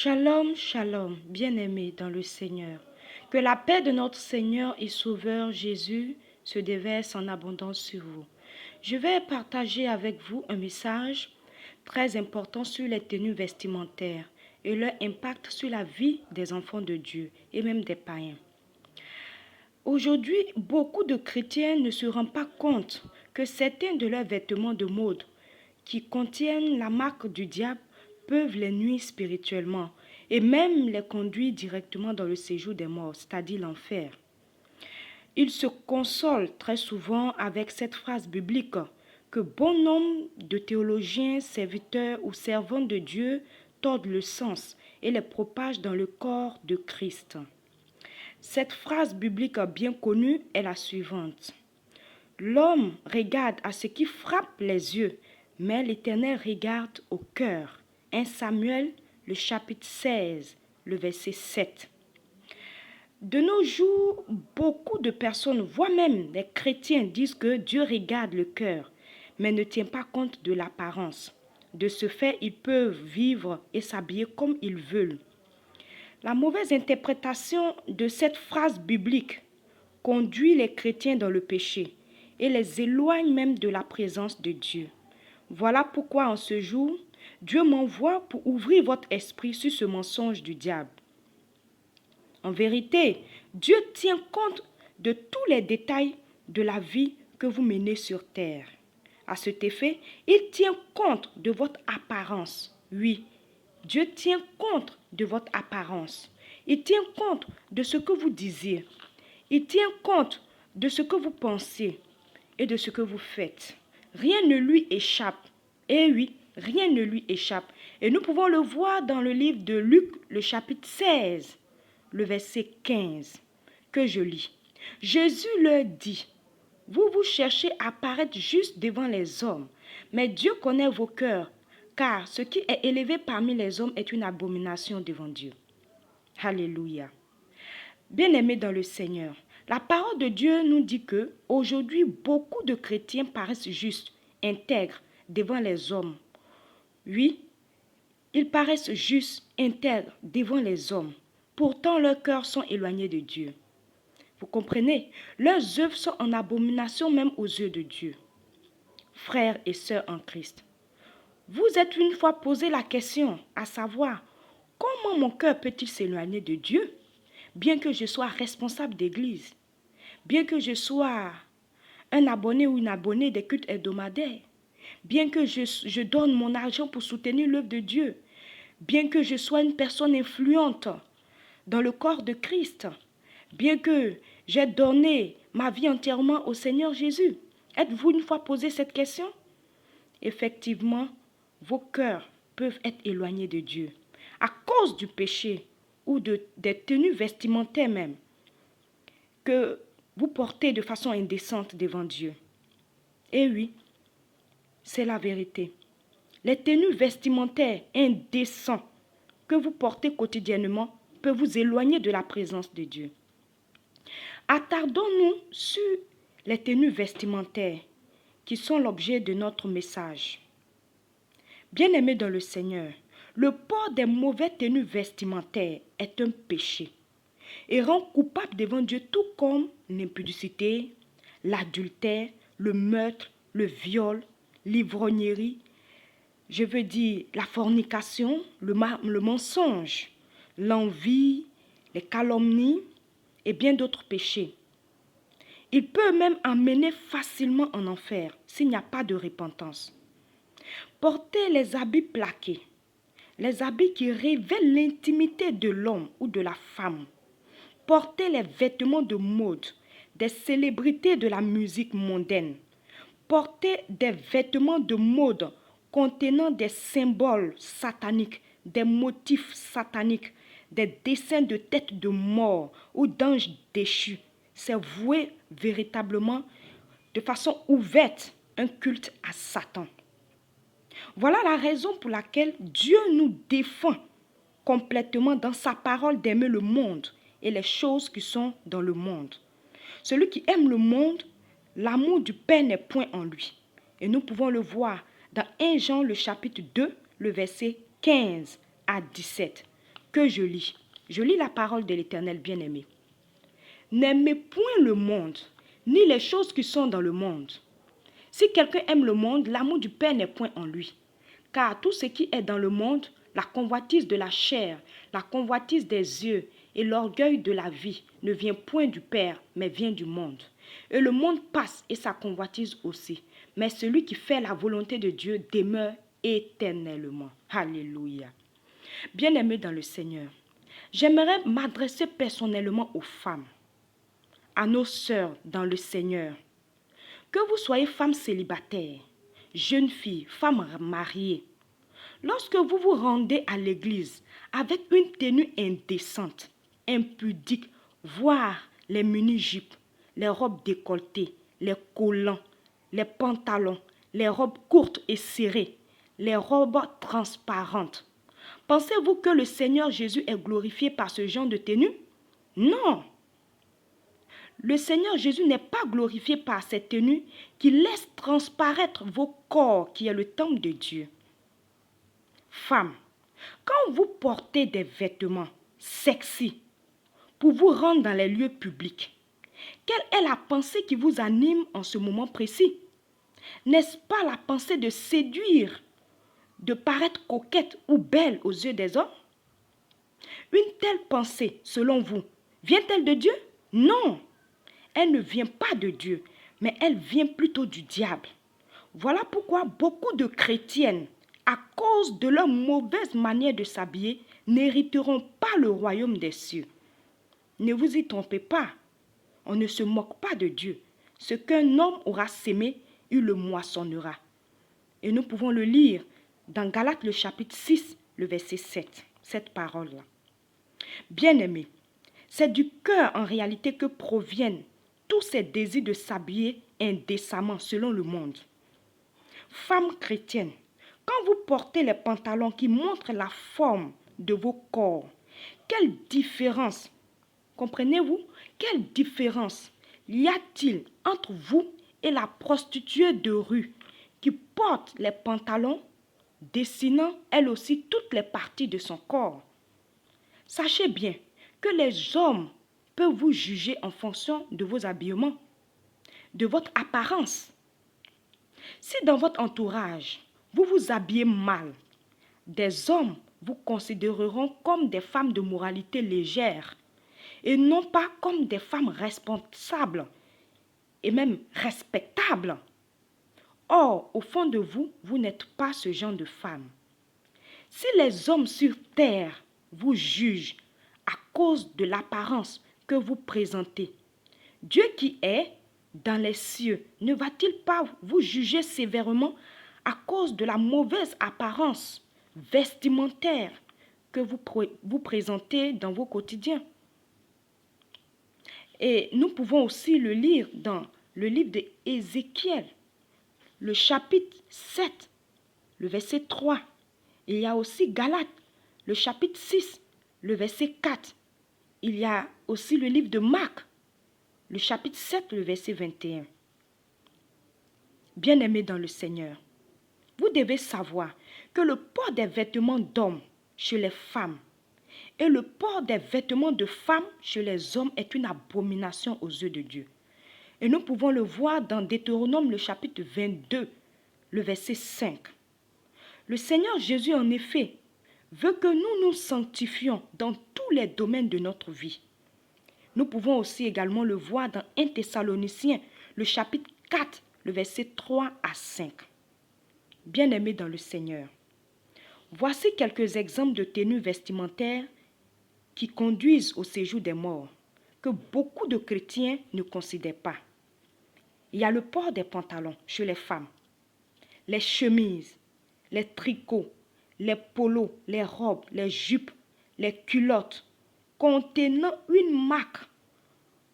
Shalom, shalom, bien-aimés dans le Seigneur. Que la paix de notre Seigneur et Sauveur Jésus se déverse en abondance sur vous. Je vais partager avec vous un message très important sur les tenues vestimentaires et leur impact sur la vie des enfants de Dieu et même des païens. Aujourd'hui, beaucoup de chrétiens ne se rendent pas compte que certains de leurs vêtements de mode qui contiennent la marque du diable peuvent les nuire spirituellement et même les conduire directement dans le séjour des morts, c'est-à-dire l'enfer. Ils se consolent très souvent avec cette phrase biblique que bon nombre de théologiens, serviteurs ou servants de Dieu tordent le sens et les propagent dans le corps de Christ. Cette phrase biblique bien connue est la suivante. L'homme regarde à ce qui frappe les yeux, mais l'Éternel regarde au cœur. 1 Samuel, le chapitre 16, le verset 7. De nos jours, beaucoup de personnes, voire même des chrétiens, disent que Dieu regarde le cœur, mais ne tient pas compte de l'apparence. De ce fait, ils peuvent vivre et s'habiller comme ils veulent. La mauvaise interprétation de cette phrase biblique conduit les chrétiens dans le péché et les éloigne même de la présence de Dieu. Voilà pourquoi en ce jour, Dieu m'envoie pour ouvrir votre esprit sur ce mensonge du diable. En vérité, Dieu tient compte de tous les détails de la vie que vous menez sur terre. À cet effet, il tient compte de votre apparence. Oui, Dieu tient compte de votre apparence. Il tient compte de ce que vous disiez. Il tient compte de ce que vous pensez et de ce que vous faites. Rien ne lui échappe. Eh oui, rien ne lui échappe. Et nous pouvons le voir dans le livre de Luc, le chapitre 16, le verset 15, que je lis. Jésus leur dit, vous cherchez à paraître juste devant les hommes, mais Dieu connaît vos cœurs, car ce qui est élevé parmi les hommes est une abomination devant Dieu. Alléluia. Bien-aimés dans le Seigneur, la parole de Dieu nous dit que aujourd'hui beaucoup de chrétiens paraissent justes, intègres devant les hommes. Oui, ils paraissent justes, intègres devant les hommes. Pourtant, leurs cœurs sont éloignés de Dieu. Vous comprenez? Leurs œuvres sont en abomination même aux yeux de Dieu. Frères et sœurs en Christ, vous êtes une fois posé la question, à savoir, comment mon cœur peut-il s'éloigner de Dieu? Bien que je sois responsable d'église, bien que je sois un abonné ou une abonnée des cultes hebdomadaires, bien que je donne mon argent pour soutenir l'œuvre de Dieu, bien que je sois une personne influente dans le corps de Christ, bien que j'ai donné ma vie entièrement au Seigneur Jésus. Êtes-vous une fois posé cette question? Effectivement, vos cœurs peuvent être éloignés de Dieu à cause du péché ou des tenues vestimentaires même que vous portez de façon indécente devant Dieu. Et oui, c'est la vérité. Les tenues vestimentaires indécentes que vous portez quotidiennement peuvent vous éloigner de la présence de Dieu. Attardons-nous sur les tenues vestimentaires qui sont l'objet de notre message. Bien-aimés dans le Seigneur, le port des mauvaises tenues vestimentaires est un péché et rend coupable devant Dieu tout comme l'impudicité, l'adultère, le meurtre, le viol, l'ivrognerie, je veux dire la fornication, le mensonge, l'envie, les calomnies et bien d'autres péchés. Il peut même emmener facilement en enfer s'il n'y a pas de repentance. Porter les habits plaqués, les habits qui révèlent l'intimité de l'homme ou de la femme. Porter les vêtements de mode des célébrités de la musique mondaine. Porter des vêtements de mode contenant des symboles sataniques, des motifs sataniques, des dessins de têtes de mort ou d'anges déchus. C'est vouer véritablement de façon ouverte un culte à Satan. Voilà la raison pour laquelle Dieu nous défend complètement dans sa parole d'aimer le monde et les choses qui sont dans le monde. Celui qui aime le monde, l'amour du Père n'est point en lui. Et nous pouvons le voir dans 1 Jean le chapitre 2, le verset 15 à 17. que je lis. Je lis la parole de l'Éternel bien-aimé. N'aimez point le monde, ni les choses qui sont dans le monde. Si quelqu'un aime le monde, l'amour du Père n'est point en lui. Car tout ce qui est dans le monde, la convoitise de la chair, la convoitise des yeux et l'orgueil de la vie ne vient point du Père, mais vient du monde. Et le monde passe et sa convoitise aussi. Mais celui qui fait la volonté de Dieu demeure éternellement. Alléluia. Bien-aimés dans le Seigneur, j'aimerais m'adresser personnellement aux femmes, à nos sœurs dans le Seigneur. Que vous soyez femme célibataire, jeune fille, femme mariée, lorsque vous vous rendez à l'église avec une tenue indécente, impudique, voire les mini-jupes, les robes décolletées, les collants, les pantalons, les robes courtes et serrées, les robes transparentes, pensez-vous que le Seigneur Jésus est glorifié par ce genre de tenue? Non. Le Seigneur Jésus n'est pas glorifié par cette tenue qui laisse transparaître vos corps qui est le temple de Dieu. Femmes, quand vous portez des vêtements sexy pour vous rendre dans les lieux publics, quelle est la pensée qui vous anime en ce moment précis? N'est-ce pas la pensée de séduire, de paraître coquette ou belle aux yeux des hommes? Une telle pensée, selon vous, vient-elle de Dieu? Non, elle ne vient pas de Dieu, mais elle vient plutôt du diable. Voilà pourquoi beaucoup de chrétiennes, à cause de leur mauvaise manière de s'habiller, n'hériteront pas le royaume des cieux. Ne vous y trompez pas, on ne se moque pas de Dieu. Ce qu'un homme aura sémé, il le moissonnera. Et nous pouvons le lire dans Galates le chapitre 6, le verset 7, cette parole-là. Bien-aimés, c'est du cœur en réalité que proviennent tous ces désirs de s'habiller indécemment selon le monde. Femmes chrétiennes, quand vous portez les pantalons qui montrent la forme de vos corps, quelle différence, comprenez-vous, quelle différence y a-t-il entre vous et la prostituée de rue qui porte les pantalons dessinant elle aussi toutes les parties de son corps? Sachez bien que les hommes peuvent vous juger en fonction de vos habillements, de votre apparence. Si dans votre entourage, vous vous habillez mal, des hommes vous considéreront comme des femmes de moralité légère et non pas comme des femmes responsables et même respectables. Or, au fond de vous, vous n'êtes pas ce genre de femme. Si les hommes sur terre vous jugent à cause de l'apparence que vous présentez, Dieu qui est dans les cieux ne va-t-il pas vous juger sévèrement à cause de la mauvaise apparence vestimentaire que vous présentez dans vos quotidiens? Et nous pouvons aussi le lire dans le livre d'Ézéchiel, le chapitre 7, le verset 3. Il y a aussi Galates, le chapitre 6, le verset 4. Il y a aussi le livre de Marc, le chapitre 7, le verset 21. Bien-aimés dans le Seigneur, vous devez savoir que le port des vêtements d'hommes chez les femmes et le port des vêtements de femmes chez les hommes est une abomination aux yeux de Dieu. Et nous pouvons le voir dans Deutéronome, le chapitre 22, le verset 5. Le Seigneur Jésus, en effet, veut que nous nous sanctifions dans tous les domaines de notre vie. Nous pouvons aussi également le voir dans 1 Thessaloniciens, le chapitre 4, le verset 3 à 5. Bien-aimés dans le Seigneur, voici quelques exemples de tenues vestimentaires qui conduisent au séjour des morts, que beaucoup de chrétiens ne considèrent pas. Il y a le port des pantalons chez les femmes, les chemises, les tricots, les polos, les robes, les jupes, les culottes, contenant une marque,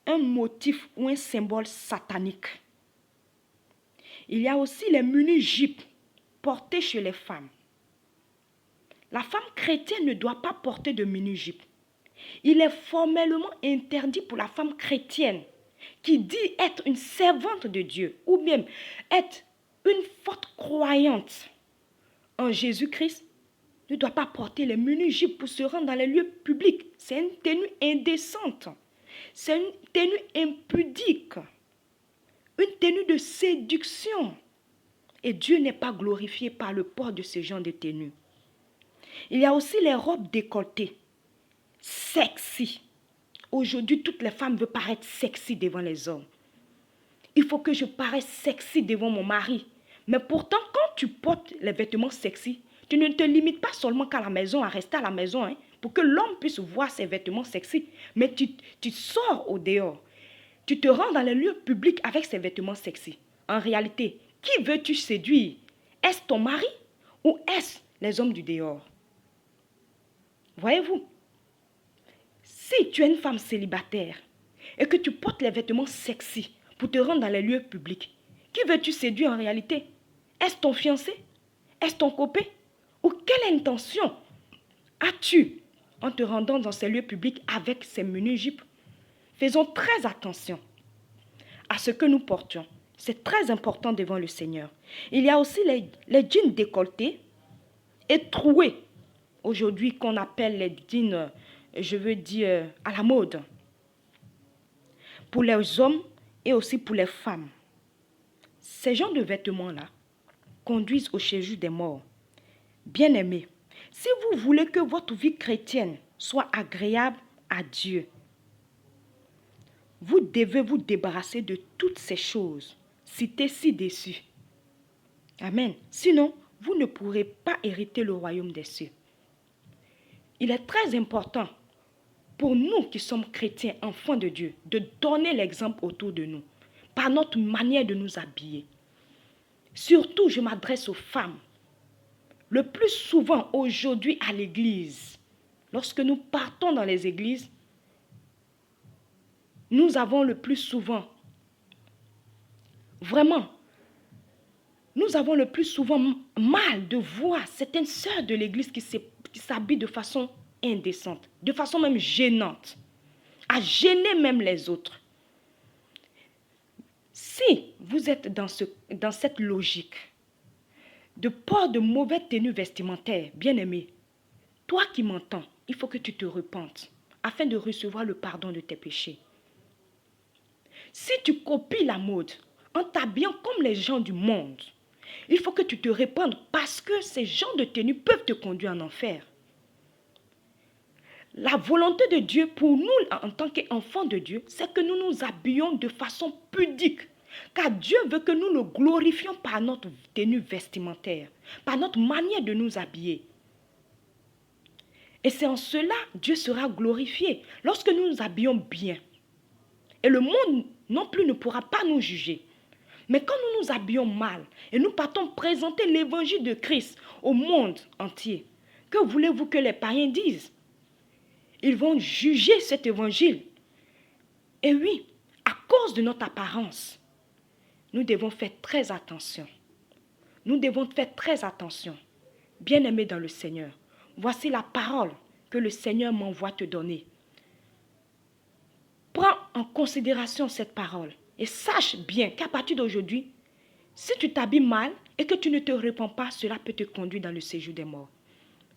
un motif ou un symbole satanique. Il y a aussi les mini-jupes portées chez les femmes. La femme chrétienne ne doit pas porter de mini-jupe. Il est formellement interdit pour la femme chrétienne qui dit être une servante de Dieu ou même être une forte croyante en Jésus-Christ ne doit pas porter les mini-jupes pour se rendre dans les lieux publics. C'est une tenue indécente. C'est une tenue impudique. Une tenue de séduction. Et Dieu n'est pas glorifié par le port de ce genre de tenue. Il y a aussi les robes décolletées. Sexy. Aujourd'hui, toutes les femmes veulent paraître sexy devant les hommes. Il faut que je paraisse sexy devant mon mari. Mais pourtant, quand tu portes les vêtements sexy, tu ne te limites pas seulement qu'à la maison, à rester à la maison, hein, pour que l'homme puisse voir ses vêtements sexy. Mais tu sors au dehors. Tu te rends dans les lieux publics avec ces vêtements sexy. En réalité, qui veux-tu séduire? Est-ce ton mari ou est-ce les hommes du dehors? Voyez-vous? Si tu es une femme célibataire et que tu portes les vêtements sexy pour te rendre dans les lieux publics, qui veux-tu séduire en réalité? Est-ce ton fiancé? Est-ce ton copain? Ou quelle intention as-tu en te rendant dans ces lieux publics avec ces mini-jupes? Faisons très attention à ce que nous portions. C'est très important devant le Seigneur. Il y a aussi les jeans décolletés et troués. Aujourd'hui, qu'on appelle les jeans, je veux dire, à la mode. Pour les hommes et aussi pour les femmes. Ces genres de vêtements-là conduisent au séjour des morts. Bien-aimés, si vous voulez que votre vie chrétienne soit agréable à Dieu, vous devez vous débarrasser de toutes ces choses citées ci-dessus. Amen. Sinon, vous ne pourrez pas hériter le royaume des cieux. Il est très important pour nous qui sommes chrétiens, enfants de Dieu, de donner l'exemple autour de nous, par notre manière de nous habiller. Surtout, je m'adresse aux femmes. Le plus souvent aujourd'hui à l'église, lorsque nous partons dans les églises, nous avons le plus souvent, vraiment, nous avons le plus souvent mal de voir certaines sœurs de l'église qui s'habillent de façon indécente, de façon même gênante, à gêner même les autres. Si vous êtes dans cette logique de port de mauvaises tenues vestimentaires, bien-aimé, toi qui m'entends, il faut que tu te repentes afin de recevoir le pardon de tes péchés. Si tu copies la mode en t'habillant comme les gens du monde, il faut que tu te répandes parce que ces genres de tenues peuvent te conduire en enfer. La volonté de Dieu pour nous en tant qu'enfants de Dieu, c'est que nous nous habillions de façon pudique. Car Dieu veut que nous le glorifions par notre tenue vestimentaire, par notre manière de nous habiller. Et c'est en cela que Dieu sera glorifié lorsque nous nous habillons bien. Et le monde non plus ne pourra pas nous juger. Mais quand nous nous habillons mal et nous partons présenter l'évangile de Christ au monde entier, que voulez-vous que les païens disent? Ils vont juger cet évangile. Et oui, à cause de notre apparence, nous devons faire très attention. Nous devons faire très attention. Bien-aimés dans le Seigneur, voici la parole que le Seigneur m'envoie te donner. Prends en considération cette parole et sache bien qu'à partir d'aujourd'hui, si tu t'habilles mal et que tu ne te répands pas, cela peut te conduire dans le séjour des morts.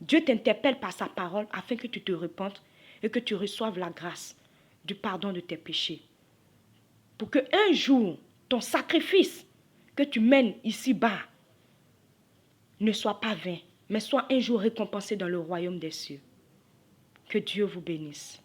Dieu t'interpelle par sa parole afin que tu te répandes et que tu reçoives la grâce du pardon de tes péchés. Pour qu'un jour, ton sacrifice que tu mènes ici-bas ne soit pas vain, mais soit un jour récompensé dans le royaume des cieux. Que Dieu vous bénisse.